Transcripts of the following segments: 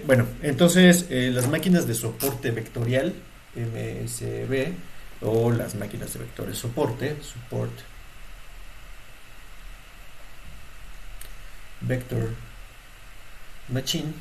Bueno, entonces las máquinas de soporte vectorial, MSV, o las máquinas de vectores soporte, Support Vector Machine,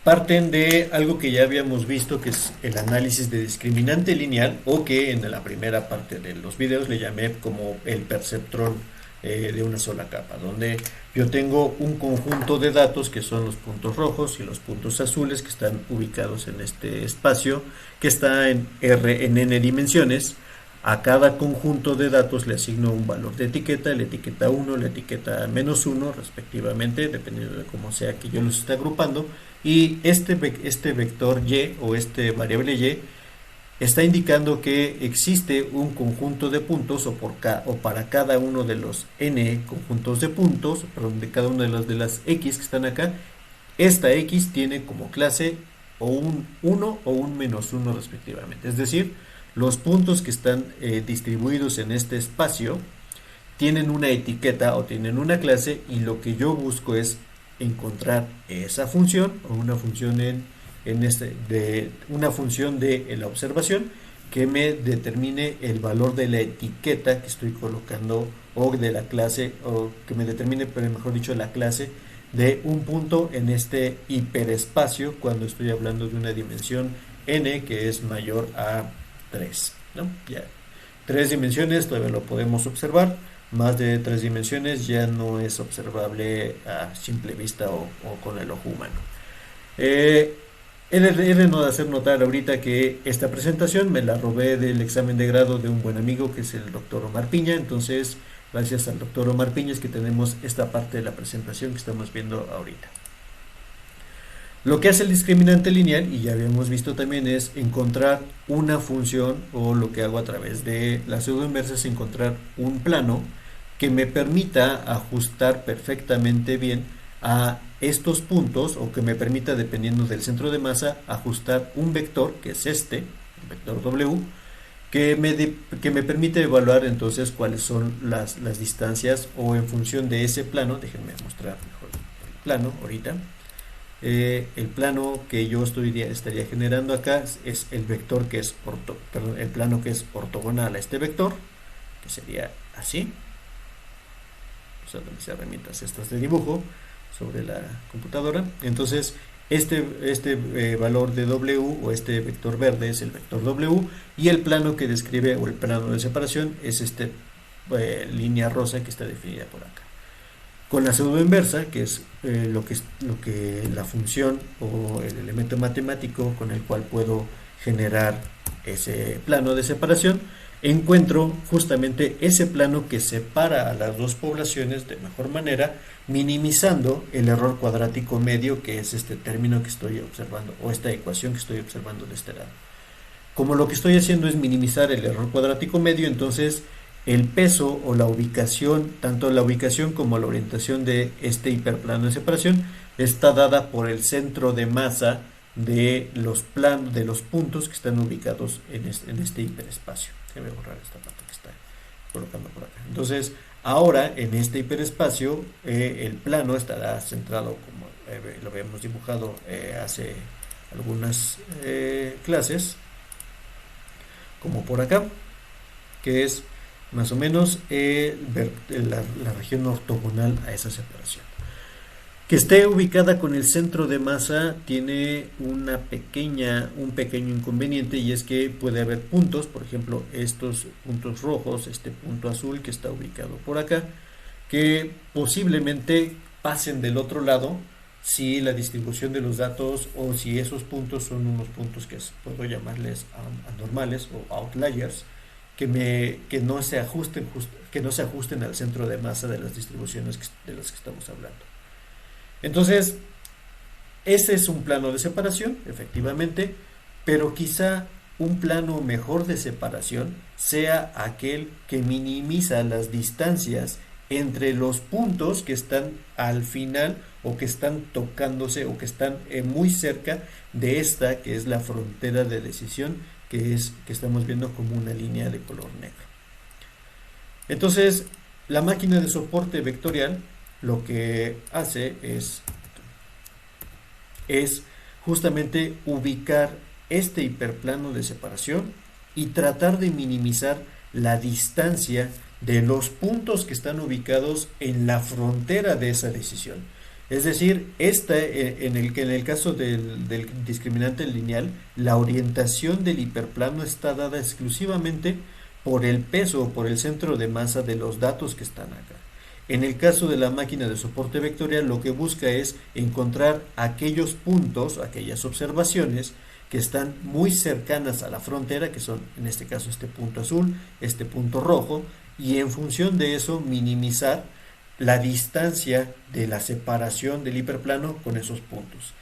parten de algo que ya habíamos visto, que es el análisis de discriminante lineal, o que en la primera parte de los videos le llamé como el perceptrón de una sola capa, donde yo tengo un conjunto de datos que son los puntos rojos y los puntos azules que están ubicados en este espacio que está en n dimensiones. A cada conjunto de datos le asigno un valor de etiqueta, la etiqueta 1, la etiqueta -1 respectivamente, dependiendo de cómo sea que yo los esté agrupando, y este vector y, o este variable y, está indicando que existe un conjunto de puntos, o para cada uno de los n conjuntos de puntos, perdón, de cada una de las x que están acá, esta x tiene como clase o un 1 o un -1 respectivamente. Es decir, los puntos que están distribuidos en este espacio tienen una etiqueta o tienen una clase, y lo que yo busco es encontrar esa función, o una función una función de la observación que me determine el valor de la etiqueta que estoy colocando, o de la clase, o que me determine, pero mejor dicho, la clase de un punto en este hiperespacio, cuando estoy hablando de una dimensión n que es mayor a 3, ¿no? Ya 3 dimensiones todavía lo podemos observar, más de 3 dimensiones ya no es observable a simple vista o con el ojo humano. He de hacer notar ahorita que esta presentación me la robé del examen de grado de un buen amigo, que es el doctor Omar Piña. Entonces, gracias al doctor Omar Piña es que tenemos esta parte de la presentación que estamos viendo ahorita. Lo que hace el discriminante lineal, y ya habíamos visto también, es encontrar una función, o lo que hago a través de la pseudoinversa es encontrar un plano que me permita ajustar perfectamente bien a estos puntos, o que me permita, dependiendo del centro de masa, ajustar un vector, que es este, el vector W, que me permite evaluar entonces cuáles son las distancias, o en función de ese plano. Déjenme mostrar mejor el plano ahorita. El plano que yo estaría generando acá es el vector que es el plano que es ortogonal a este vector, que sería así, usando mis herramientas estas de dibujo sobre la computadora. Entonces este valor de W, o este vector verde, es el vector W, y el plano que describe, o el plano de separación, es esta línea rosa que está definida por acá. Con la pseudoinversa, que es lo que la función o el elemento matemático con el cual puedo generar ese plano de separación, encuentro justamente ese plano que separa a las dos poblaciones de mejor manera, minimizando el error cuadrático medio, que es este término que estoy observando, o esta ecuación que estoy observando de este lado. Como lo que estoy haciendo es minimizar el error cuadrático medio, entonces el peso, o la ubicación, tanto la ubicación como la orientación de este hiperplano de separación, está dada por el centro de masa de los puntos que están ubicados en este hiperespacio. Voy a borrar esta parte que está colocando por acá. Entonces, ahora en este hiperespacio, el plano estará centrado, como lo habíamos dibujado hace algunas clases, como por acá, que es más o menos la región ortogonal a esa separación. Que esté ubicada con el centro de masa tiene un pequeño inconveniente, y es que puede haber puntos, por ejemplo estos puntos rojos, este punto azul que está ubicado por acá, que posiblemente pasen del otro lado si la distribución de los datos, o si esos puntos son unos puntos que puedo llamarles anormales o outliers, que no se ajusten al centro de masa de las distribuciones de las que estamos hablando. Entonces, ese es un plano de separación, efectivamente, pero quizá un plano mejor de separación sea aquel que minimiza las distancias entre los puntos que están al final, o que están tocándose, o que están muy cerca de esta que es la frontera de decisión, que estamos viendo como una línea de color negro. Entonces, la máquina de soporte vectorial lo que hace es es justamente ubicar este hiperplano de separación y tratar de minimizar la distancia de los puntos que están ubicados en la frontera de esa decisión. Es decir, en el caso del discriminante lineal, la orientación del hiperplano está dada exclusivamente por el peso o por el centro de masa de los datos que están acá. En el caso de la máquina de soporte vectorial, lo que busca es encontrar aquellos puntos, aquellas observaciones que están muy cercanas a la frontera, que son en este caso este punto azul, este punto rojo, y en función de eso minimizar la distancia de la separación del hiperplano con esos puntos.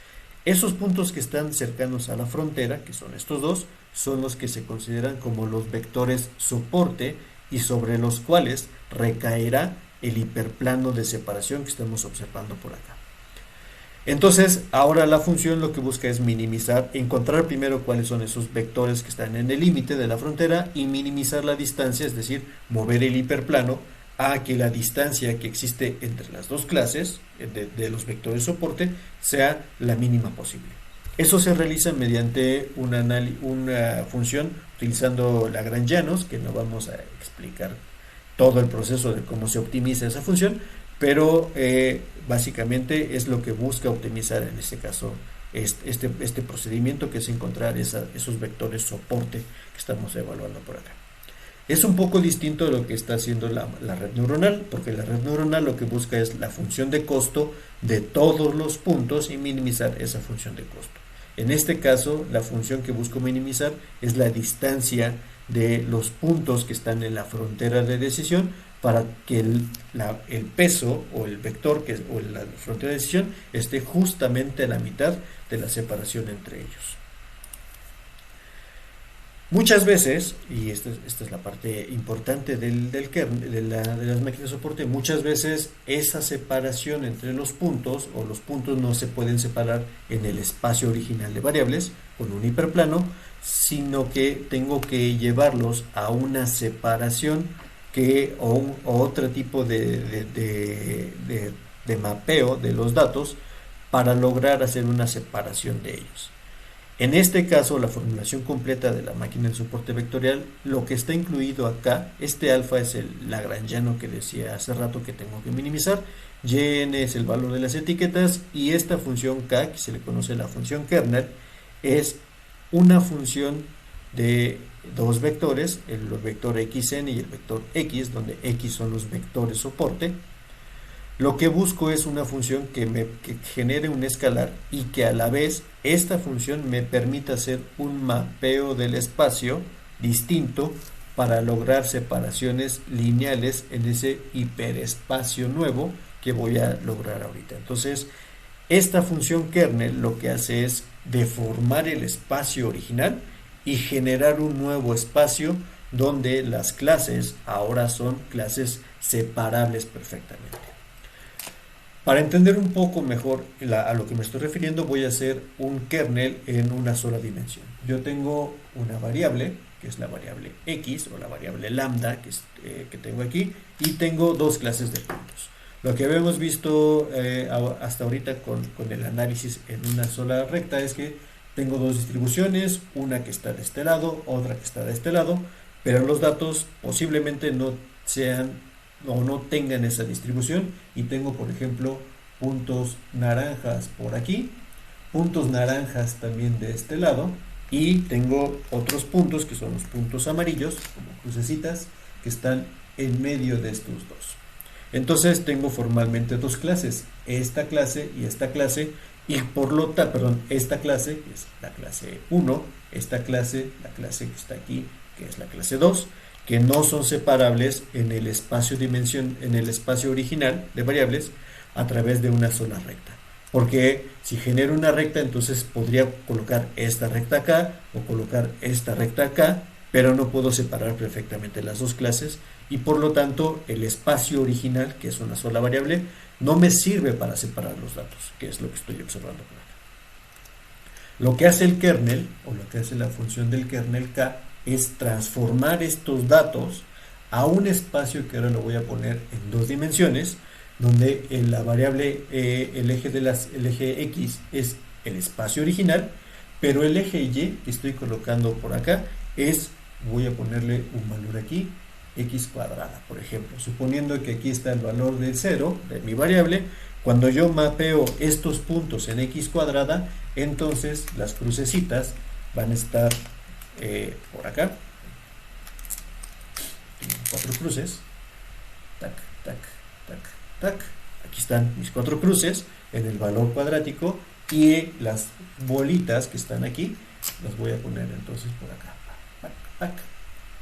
Esos puntos que están cercanos a la frontera, que son estos dos, son los que se consideran como los vectores soporte y sobre los cuales recaerá el hiperplano de separación que estamos observando por acá. Entonces, ahora la función lo que busca es minimizar, encontrar primero cuáles son esos vectores que están en el límite de la frontera y minimizar la distancia, es decir, mover el hiperplano a que la distancia que existe entre las dos clases de los vectores soporte sea la mínima posible. Eso se realiza mediante una función utilizando Lagrangianos, que no vamos a explicar todo el proceso de cómo se optimiza esa función, pero básicamente es lo que busca optimizar en este caso este procedimiento, que es encontrar esos vectores soporte que estamos evaluando por acá. Es un poco distinto de lo que está haciendo la red neuronal, porque la red neuronal lo que busca es la función de costo de todos los puntos y minimizar esa función de costo. En este caso, la función que busco minimizar es la distancia de los puntos que están en la frontera de decisión para que el peso o el vector o la frontera de decisión esté justamente a la mitad de la separación entre ellos. Muchas veces, y esta es la parte importante del kernel, de las máquinas de soporte, muchas veces esa separación entre los puntos o los puntos no se pueden separar en el espacio original de variables con un hiperplano, sino que tengo que llevarlos a una separación o otro tipo de mapeo de los datos para lograr hacer una separación de ellos. En este caso, la formulación completa de la máquina de soporte vectorial, lo que está incluido acá, este alfa es el lagrangiano que decía hace rato que tengo que minimizar, yn es el valor de las etiquetas, y esta función k, que se le conoce la función kernel, es una función de dos vectores, el vector xn y el vector x, donde x son los vectores soporte. Lo que busco es una función que genere un escalar y que a la vez esta función me permita hacer un mapeo del espacio distinto para lograr separaciones lineales en ese hiperespacio nuevo que voy a lograr ahorita. Entonces, esta función kernel lo que hace es deformar el espacio original y generar un nuevo espacio donde las clases ahora son clases separables perfectamente. Para entender un poco mejor a lo que me estoy refiriendo, voy a hacer un kernel en una sola dimensión. Yo tengo una variable, que es la variable x o la variable lambda que tengo aquí, y tengo dos clases de puntos. Lo que habíamos visto hasta ahorita con el análisis en una sola recta es que tengo dos distribuciones, una que está de este lado, otra que está de este lado, pero los datos posiblemente no sean o no tengan esa distribución, y tengo por ejemplo puntos naranjas por aquí, puntos naranjas también de este lado, y tengo otros puntos que son los puntos amarillos como crucecitas que están en medio de estos dos. Entonces tengo formalmente dos clases, esta clase y esta clase, y por lo tanto, esta clase que es la clase 1, esta clase, la clase que está aquí, que es la clase 2, que no son separables en el espacio original de variables a través de una sola recta. Porque si genero una recta, entonces podría colocar esta recta acá o colocar esta recta acá, pero no puedo separar perfectamente las dos clases, y por lo tanto el espacio original, que es una sola variable, no me sirve para separar los datos, que es lo que estoy observando por acá. Lo que hace el kernel, o lo que hace la función del kernel k, es transformar estos datos a un espacio que ahora lo voy a poner en dos dimensiones, donde la variable, el eje x es el espacio original, pero el eje Y que estoy colocando por acá voy a ponerle un valor aquí, x cuadrada, por ejemplo, suponiendo que aquí está el valor del 0 de mi variable. Cuando yo mapeo estos puntos en x cuadrada, entonces las crucecitas van a estar por acá, 4 cruces, tac, tac, tac, tac, aquí están mis 4 cruces en el valor cuadrático, y las bolitas que están aquí las voy a poner entonces por acá, pac, pac,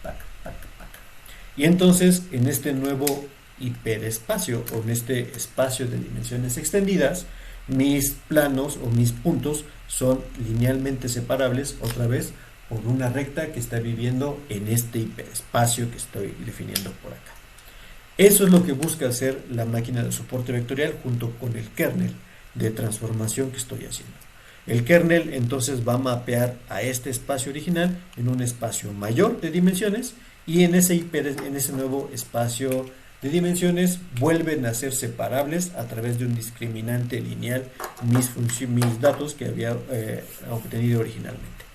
pac, pac, pac. Y entonces en este nuevo hiperespacio, o en este espacio de dimensiones extendidas, mis planos o mis puntos son linealmente separables otra vez por una recta que está viviendo en este hiperespacio que estoy definiendo por acá. Eso es lo que busca hacer la máquina de soporte vectorial junto con el kernel de transformación que estoy haciendo. El kernel entonces va a mapear a este espacio original en un espacio mayor de dimensiones, y en ese nuevo espacio de dimensiones vuelven a ser separables a través de un discriminante lineal mis datos que había obtenido originalmente.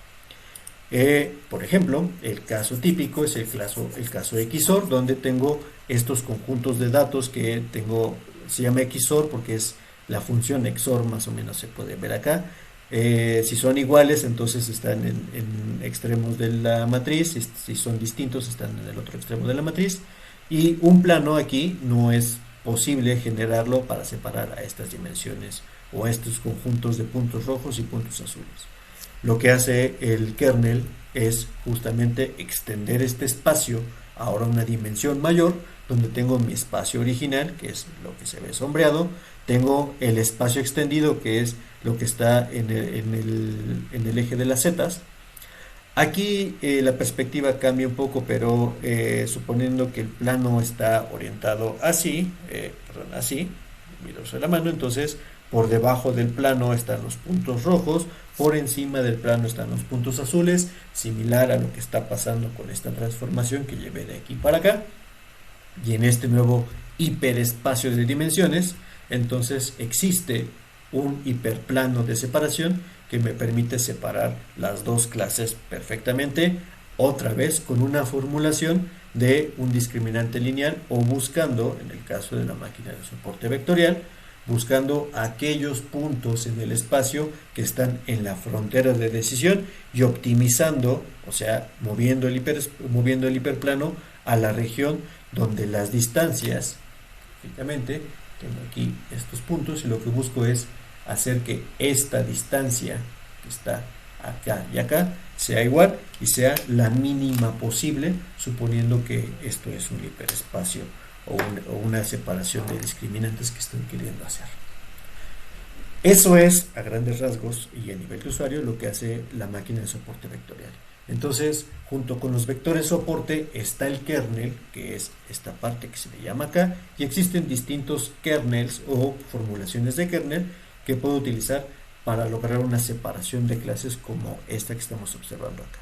Por ejemplo, el caso típico es el caso XOR, donde tengo estos conjuntos de datos que tengo, se llama XOR porque es la función XOR, más o menos se puede ver acá. Si son iguales, entonces están en extremos de la matriz; si son distintos, están en el otro extremo de la matriz. Y un plano aquí no es posible generarlo para separar a estas dimensiones o a estos conjuntos de puntos rojos y puntos azules. Lo que hace el kernel es justamente extender este espacio ahora a una dimensión mayor, donde tengo mi espacio original, que es lo que se ve sombreado, tengo el espacio extendido, que es lo que está en el eje de las zetas. Aquí la perspectiva cambia un poco, pero suponiendo que el plano está orientado así, así, miros a la mano, entonces por debajo del plano están los puntos rojos, por encima del plano están los puntos azules, similar a lo que está pasando con esta transformación que llevé de aquí para acá. Y en este nuevo hiperespacio de dimensiones, entonces existe un hiperplano de separación que me permite separar las dos clases perfectamente, otra vez con una formulación de un discriminante lineal, o buscando, en el caso de la máquina de soporte vectorial, buscando aquellos puntos en el espacio que están en la frontera de decisión y optimizando, o sea, moviendo el hiperplano a la región donde las distancias, lógicamente, tengo aquí estos puntos, y lo que busco es hacer que esta distancia que está acá y acá sea igual y sea la mínima posible, suponiendo que esto es un hiperespacio o una separación de discriminantes que estoy queriendo hacer. Eso es, a grandes rasgos y a nivel de usuario, lo que hace la máquina de soporte vectorial. Entonces, junto con los vectores soporte está el kernel, que es esta parte que se le llama acá, y existen distintos kernels o formulaciones de kernel que puedo utilizar para lograr una separación de clases como esta que estamos observando acá.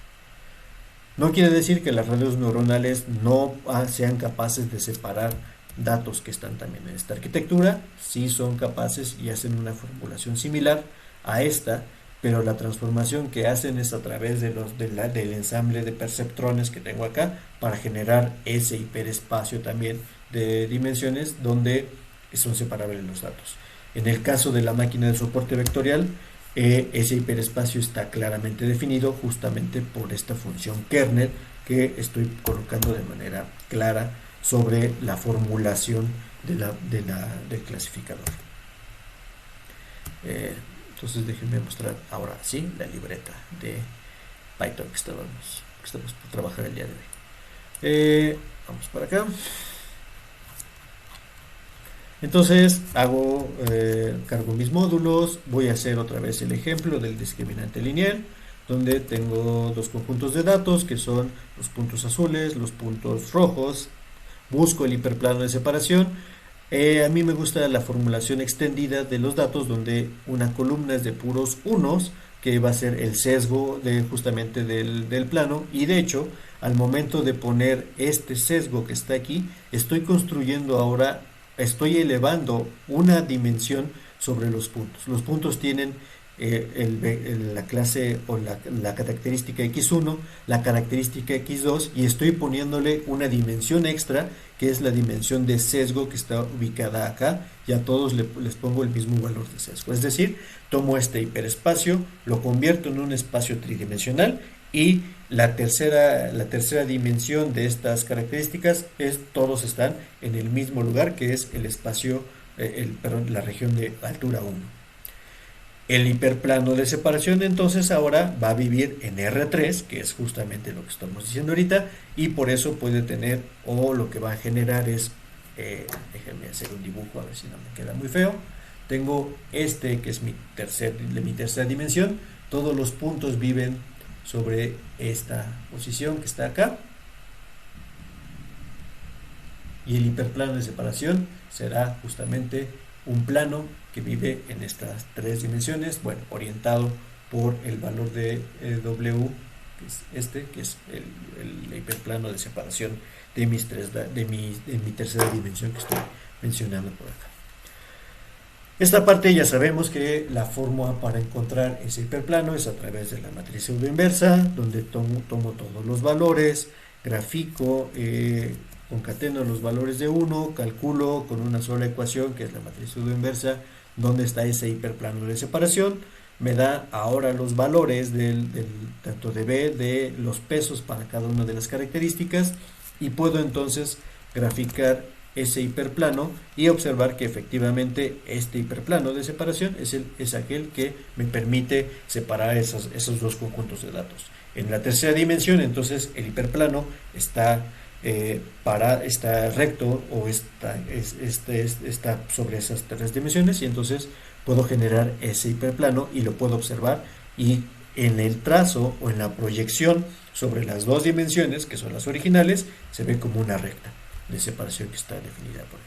No quiere decir que las redes neuronales no sean capaces de separar datos que están también en esta arquitectura. Sí son capaces y hacen una formulación similar a esta, pero la transformación que hacen es a través del ensamble de perceptrones que tengo acá, para generar ese hiperespacio también de dimensiones donde son separables los datos. En el caso de la máquina de soporte vectorial, ese hiperespacio está claramente definido justamente por esta función kernel que estoy colocando de manera clara sobre la formulación del clasificador. Entonces déjenme mostrar ahora sí la libreta de Python que estamos por trabajar el día de hoy. Vamos para acá. Entonces cargo mis módulos, voy a hacer otra vez el ejemplo del discriminante lineal, donde tengo dos conjuntos de datos que son los puntos azules, los puntos rojos. Busco el hiperplano de separación. A mí me gusta la formulación extendida de los datos, donde una columna es de puros unos, que va a ser el sesgo justamente del plano, y de hecho al momento de poner este sesgo que está aquí, estoy elevando una dimensión sobre los puntos. Los puntos tienen la clase o la característica x1, la característica x2 y estoy poniéndole una dimensión extra que es la dimensión de sesgo que está ubicada acá y a todos les pongo el mismo valor de sesgo. Es decir, tomo este hiperespacio, lo convierto en un espacio tridimensional y la tercera dimensión de estas características es todos están en el mismo lugar que es el espacio, la región de altura 1. El hiperplano de separación entonces ahora va a vivir en R3, que es justamente lo que estamos diciendo ahorita, y por eso puede tener, o lo que va a generar es, déjenme hacer un dibujo a ver si no me queda muy feo. Tengo este que es mi tercera dimensión, todos los puntos viven sobre esta posición que está acá, y el hiperplano de separación será justamente un plano que vive en estas tres dimensiones, bueno, orientado por el valor de W, que es este, que es el hiperplano de separación de mi tercera dimensión que estoy mencionando por acá. Esta parte ya sabemos que la fórmula para encontrar ese hiperplano es a través de la matriz pseudoinversa, donde tomo todos los valores, grafico, concateno los valores de 1, calculo con una sola ecuación, que es la matriz pseudoinversa, dónde está ese hiperplano de separación, me da ahora los valores tanto de B, de los pesos para cada una de las características, y puedo entonces graficar ese hiperplano y observar que efectivamente este hiperplano de separación es aquel que me permite separar esos dos conjuntos de datos. En la tercera dimensión, entonces, el hiperplano está recto o está sobre esas tres dimensiones, y entonces puedo generar ese hiperplano y lo puedo observar, y en el trazo o en la proyección sobre las dos dimensiones que son las originales se ve como una recta de separación que está definida por ahí.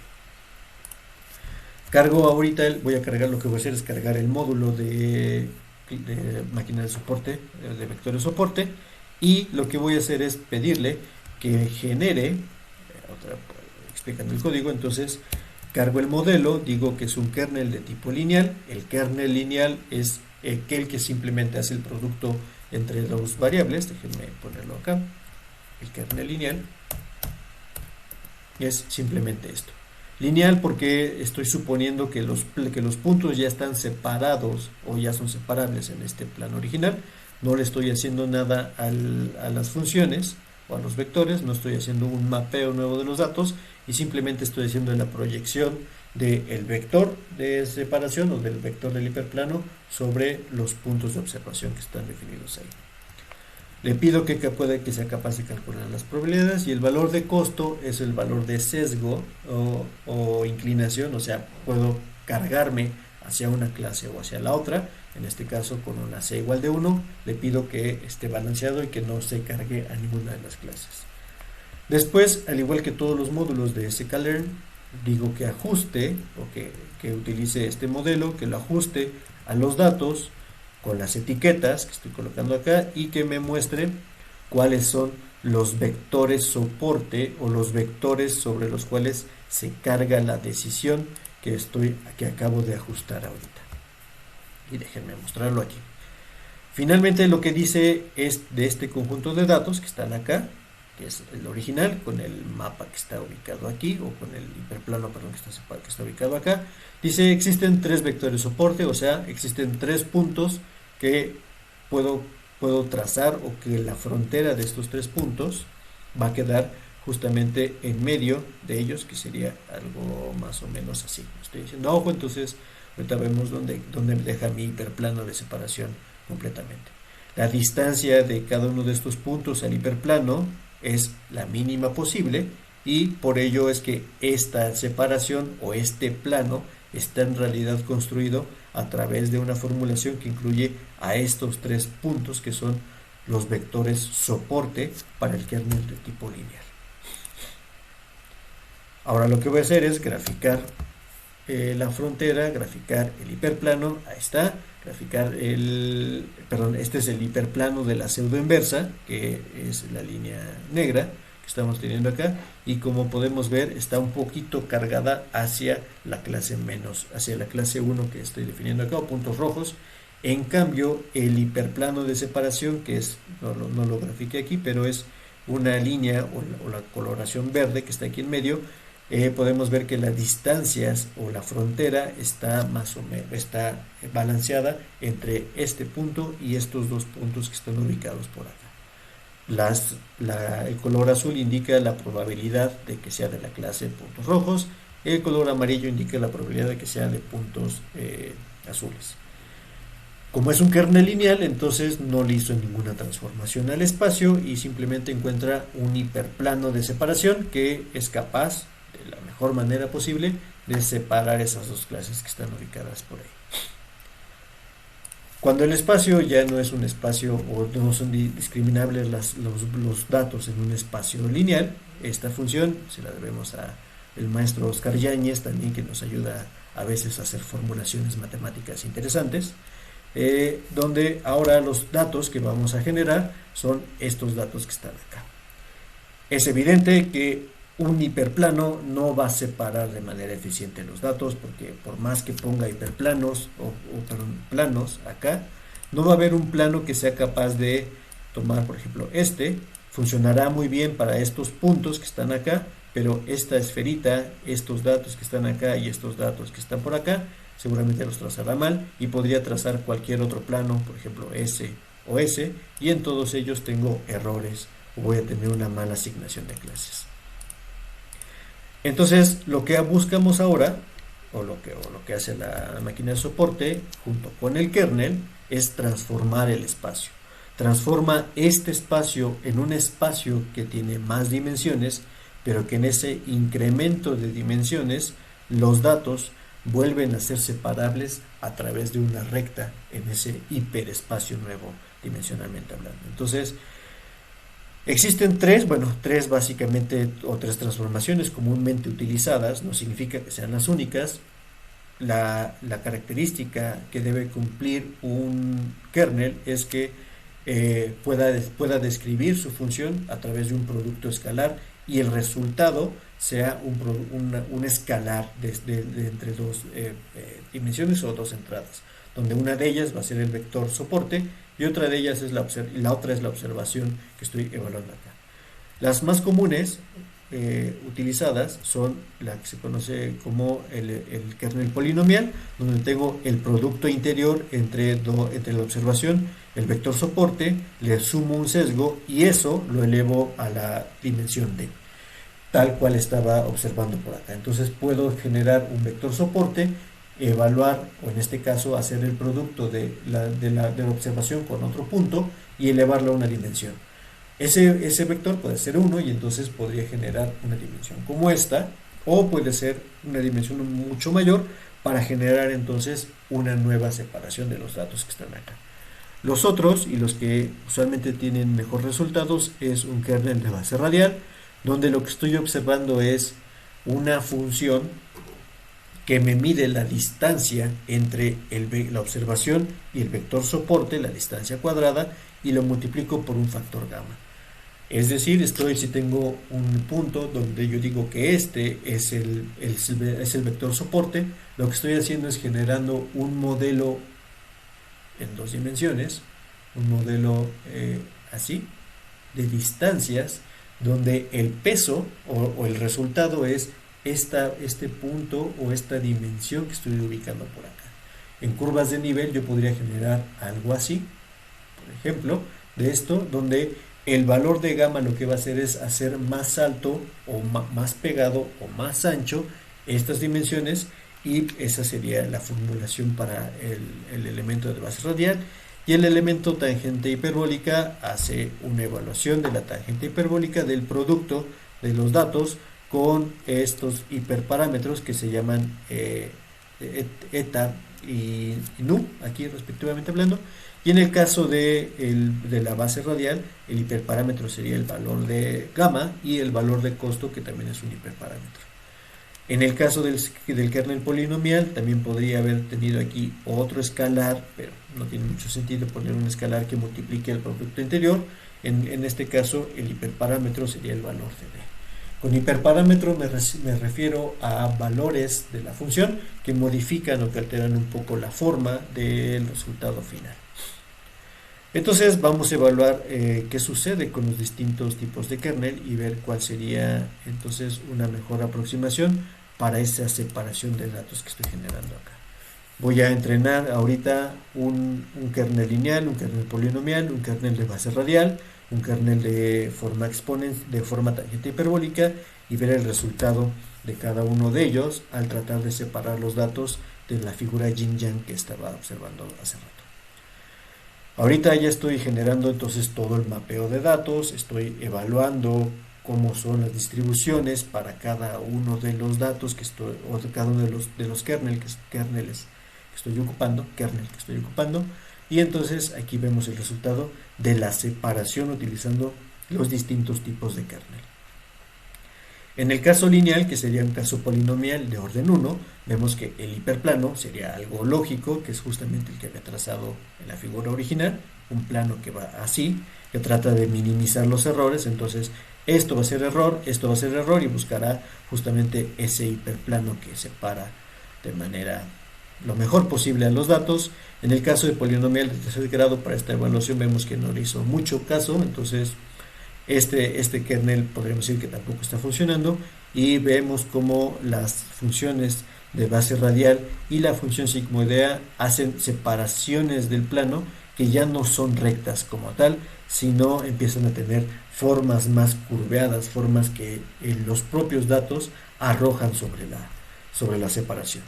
Cargo ahorita, voy a cargar, lo que voy a hacer es cargar el módulo de máquina de soporte, de vector de soporte, y lo que voy a hacer es pedirle que genere, explicando el código, entonces cargo el modelo, digo que es un kernel de tipo lineal. El kernel lineal es aquel que simplemente hace el producto entre dos variables, déjenme ponerlo acá, el kernel lineal es simplemente esto. Lineal porque estoy suponiendo que los puntos ya están separados o ya son separables en este plano original. No le estoy haciendo nada a las funciones o a los vectores, no estoy haciendo un mapeo nuevo de los datos y simplemente estoy haciendo la proyección del vector de separación o del vector del hiperplano sobre los puntos de observación que están definidos ahí. Le pido que sea capaz de calcular las probabilidades, y el valor de costo es el valor de sesgo o inclinación, o sea, puedo cargarme hacia una clase o hacia la otra. En este caso, con una C igual de 1, le pido que esté balanceado y que no se cargue a ninguna de las clases. Después, al igual que todos los módulos de sklearn, digo que ajuste o que utilice este modelo, que lo ajuste a los datos con las etiquetas que estoy colocando acá y que me muestre cuáles son los vectores soporte o los vectores sobre los cuales se carga la decisión que acabo de ajustar ahorita. Y déjenme mostrarlo aquí. Finalmente, lo que dice es de este conjunto de datos que están acá, que es el original, con el mapa que está ubicado aquí, o con el hiperplano, perdón, que está ubicado acá. Dice, existen tres vectores soporte, o sea, existen tres puntos que puedo trazar, o que la frontera de estos tres puntos va a quedar justamente en medio de ellos, que sería algo más o menos así. Estoy diciendo a ojo, entonces ahorita vemos dónde me deja mi hiperplano de separación completamente. La distancia de cada uno de estos puntos al hiperplano es la mínima posible, y por ello es que esta separación o este plano está en realidad construido a través de una formulación que incluye a estos tres puntos que son los vectores soporte para el kernel de tipo lineal. Ahora lo que voy a hacer es graficar la frontera, graficar el hiperplano, ahí está, graficar este es el hiperplano de la pseudoinversa, que es la línea negra que estamos teniendo acá, y como podemos ver está un poquito cargada hacia la clase 1 que estoy definiendo acá, o puntos rojos, En cambio, el hiperplano de separación, que es, no lo grafiqué aquí, pero es una línea o la coloración verde que está aquí en medio, podemos ver que las distancias o la frontera está más o menos está balanceada entre este punto y estos dos puntos que están ubicados por acá. El color azul indica la probabilidad de que sea de la clase puntos rojos, el color amarillo indica la probabilidad de que sea de puntos azules. Como es un kernel lineal, entonces no le hizo ninguna transformación al espacio y simplemente encuentra un hiperplano de separación que es capaz, de la mejor manera posible, de separar esas dos clases que están ubicadas por ahí. Cuando el espacio ya no es un espacio o no son discriminables los datos en un espacio lineal, esta función se la debemos a el maestro Oscar Yáñez, también, que nos ayuda a veces a hacer formulaciones matemáticas interesantes, donde ahora los datos que vamos a generar son estos datos que están acá. Es evidente que un hiperplano no va a separar de manera eficiente los datos, porque por más que ponga hiperplanos planos acá, no va a haber un plano que sea capaz de tomar, por ejemplo, funcionará muy bien para estos puntos que están acá, pero esta esferita, estos datos que están acá y estos datos que están por acá, seguramente los trazará mal y podría trazar cualquier otro plano, por ejemplo S o S, y en todos ellos tengo errores o voy a tener una mala asignación de clases. Entonces, lo que buscamos ahora, o lo que hace la máquina de soporte junto con el kernel, es transformar el espacio. Transforma este espacio en un espacio que tiene más dimensiones, pero que en ese incremento de dimensiones los datos vuelven a ser separables a través de una recta en ese hiperespacio nuevo, dimensionalmente hablando. Entonces, existen tres básicamente, o tres transformaciones comúnmente utilizadas, no significa que sean las únicas. La característica que debe cumplir un kernel es que pueda describir su función a través de un producto escalar y el resultado sea un escalar de entre dos dimensiones o dos entradas, donde una de ellas va a ser el vector soporte y otra de ellas es la otra es la observación que estoy evaluando acá. Las más comunes utilizadas son la que se conoce como el kernel polinomial, donde tengo el producto interior entre la observación, el vector soporte, le sumo un sesgo y eso lo elevo a la dimensión d, tal cual estaba observando por acá. Entonces puedo generar un vector soporte, evaluar, o en este caso hacer el producto de la observación con otro punto y elevarlo a una dimensión. Ese vector puede ser 1 y entonces podría generar una dimensión como esta, o puede ser una dimensión mucho mayor para generar entonces una nueva separación de los datos que están acá. Los otros, y los que usualmente tienen mejores resultados, es un kernel de base radial, donde lo que estoy observando es una función que me mide la distancia entre la observación y el vector soporte, la distancia cuadrada, y lo multiplico por un factor gamma. Es decir, si tengo un punto donde yo digo que este es el vector soporte, lo que estoy haciendo es generando un modelo en dos dimensiones, un modelo así, de distancias, donde el peso o el resultado es este punto o esta dimensión que estoy ubicando por acá. En curvas de nivel yo podría generar algo así, por ejemplo, de esto, donde el valor de gamma lo que va a hacer es hacer más alto o más pegado o más ancho estas dimensiones, y esa sería la formulación para el elemento de base radial. Y el elemento tangente hiperbólica hace una evaluación de la tangente hiperbólica del producto de los datos con estos hiperparámetros que se llaman eta y nu, aquí respectivamente hablando. Y en el caso de la base radial, el hiperparámetro sería el valor de gamma y el valor de costo, que también es un hiperparámetro. En el caso del kernel polinomial, también podría haber tenido aquí otro escalar, pero no tiene mucho sentido poner un escalar que multiplique el producto interior. En este caso, el hiperparámetro sería el valor de d. Con hiperparámetro me refiero a valores de la función que modifican o que alteran un poco la forma del resultado final. Entonces vamos a evaluar qué sucede con los distintos tipos de kernel y ver cuál sería entonces una mejor aproximación para esa separación de datos que estoy generando acá. Voy a entrenar ahorita un kernel lineal, un kernel polinomial, un kernel de base radial, un kernel de forma tangente hiperbólica y ver el resultado de cada uno de ellos al tratar de separar los datos de la figura yin-yang que estaba observando hace rato. Ahorita ya estoy generando entonces todo el mapeo de datos, estoy evaluando cómo son las distribuciones para cada uno de los datos que estoy, o de cada uno de los kerneles que estoy ocupando, y entonces aquí vemos el resultado de la separación utilizando los distintos tipos de kernel. En el caso lineal, que sería un caso polinomial de orden 1, vemos que el hiperplano sería algo lógico, que es justamente el que había trazado en la figura original, un plano que va así, que trata de minimizar los errores. Entonces esto va a ser error, esto va a ser error, y buscará justamente ese hiperplano que separa de manera lo mejor posible a los datos. En el caso de polinomial de tercer grado, para esta evaluación vemos que no le hizo mucho caso, entonces este kernel podríamos decir que tampoco está funcionando, y vemos cómo las funciones de base radial y la función sigmoidea hacen separaciones del plano que ya no son rectas como tal, sino empiezan a tener formas más curveadas, formas que los propios datos arrojan sobre la separación.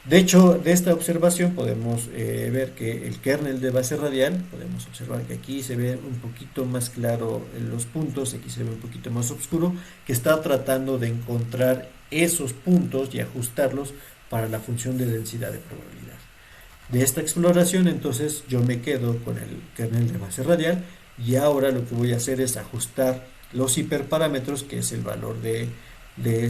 De hecho, de esta observación podemos ver que el kernel de base radial, podemos observar que aquí se ve un poquito más claro en los puntos, aquí se ve un poquito más oscuro, que está tratando de encontrar esos puntos y ajustarlos para la función de densidad de probabilidad. De esta exploración, entonces, yo me quedo con el kernel de base radial, y ahora lo que voy a hacer es ajustar los hiperparámetros, que es el valor de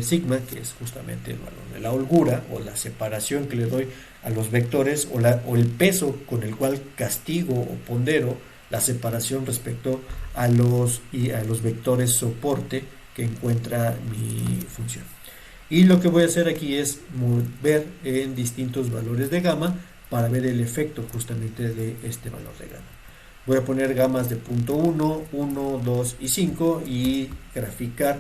sigma, que es justamente el valor de la holgura o la separación que le doy a los vectores, o el peso con el cual castigo o pondero la separación respecto a los vectores soporte que encuentra mi función. Y lo que voy a hacer aquí es mover en distintos valores de gamma para ver el efecto justamente de este valor de gamma. Voy a poner gamas de punto 1, 1, 2 y 5 y graficar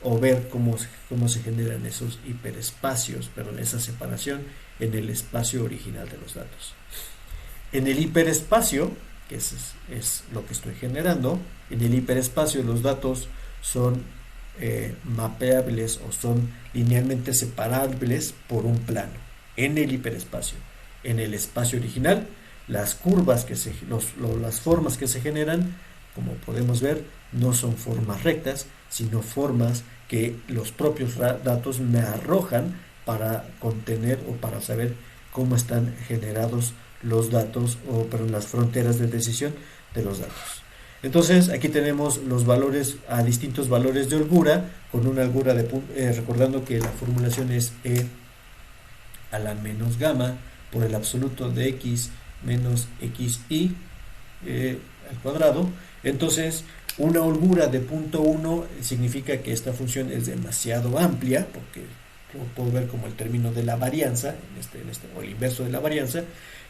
o ver cómo se generan esos hiperespacios, perdón, esa separación en el espacio original de los datos. En el hiperespacio, que es lo que estoy generando, en el hiperespacio los datos son mapeables o son linealmente separables por un plano. En el hiperespacio, en el espacio original, las curvas las formas que se generan, como podemos ver, no son formas rectas, sino formas que los propios datos me arrojan para contener o para saber cómo están generados los datos, las fronteras de decisión de los datos. Entonces aquí tenemos los valores a distintos valores de holgura, con una holgura recordando que la formulación es e a la menos gamma por el absoluto de x menos xi al cuadrado. Entonces una holgura de punto 1 significa que esta función es demasiado amplia, porque lo puedo ver como el término de la varianza, o el inverso de la varianza.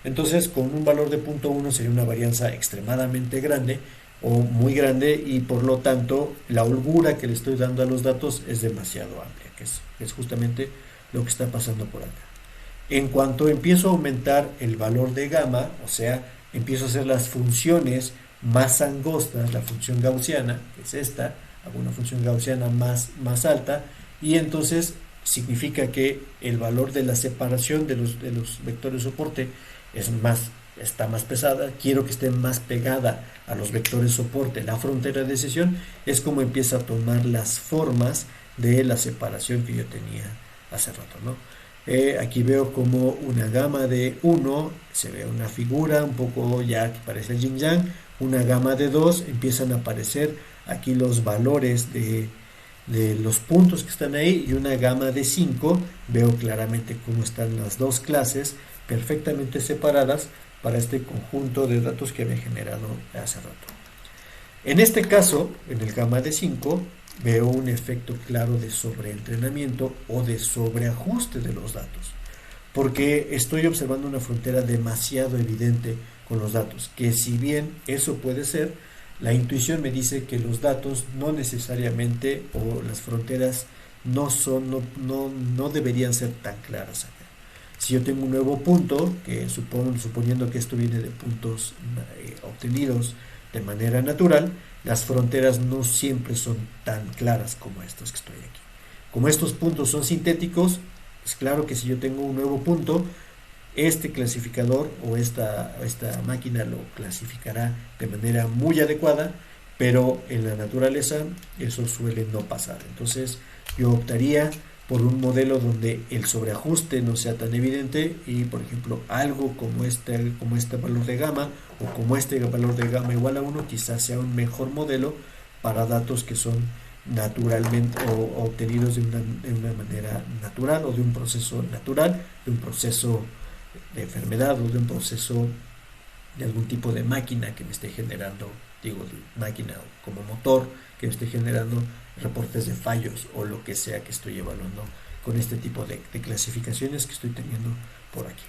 Entonces con un valor de punto 1 sería una varianza extremadamente grande o muy grande, y por lo tanto la holgura que le estoy dando a los datos es demasiado amplia, que es justamente lo que está pasando por acá. En cuanto empiezo a aumentar el valor de gamma, o sea, empiezo a hacer las funciones más angostas, la función gaussiana, que es esta, hago una función gaussiana más alta, y entonces significa que el valor de la separación de los vectores soporte está más pesada. Quiero que esté más pegada a los vectores soporte. La frontera de decisión es como empieza a tomar las formas de la separación que yo tenía hace rato, ¿no? Aquí veo como una gama de 1, se ve una figura un poco ya que parece el yin yang. Una gama de 2, empiezan a aparecer aquí los valores de los puntos que están ahí, y una gama de 5, veo claramente cómo están las dos clases perfectamente separadas para este conjunto de datos que había generado hace rato. En este caso, en el gamma de 5, veo un efecto claro de sobreentrenamiento o de sobreajuste de los datos, porque estoy observando una frontera demasiado evidente con los datos, que si bien eso puede ser, la intuición me dice que los datos no necesariamente, o las fronteras no deberían ser tan claras acá. Si yo tengo un nuevo punto, que suponiendo que esto viene de puntos obtenidos de manera natural, las fronteras no siempre son tan claras como estas que estoy aquí. Como estos puntos son sintéticos, es claro que si yo tengo un nuevo punto, este clasificador o esta máquina lo clasificará de manera muy adecuada, pero en la naturaleza eso suele no pasar. Entonces yo optaría por un modelo donde el sobreajuste no sea tan evidente y, por ejemplo, algo como este valor de gamma o como este valor de gamma igual a 1 quizás sea un mejor modelo para datos que son naturalmente o obtenidos de una manera natural o de un proceso natural, de un proceso de enfermedad o de un proceso de algún tipo de máquina que me esté generando, digo, de máquina como motor que me esté generando reportes de fallos o lo que sea que estoy evaluando con este tipo de clasificaciones que estoy teniendo por aquí.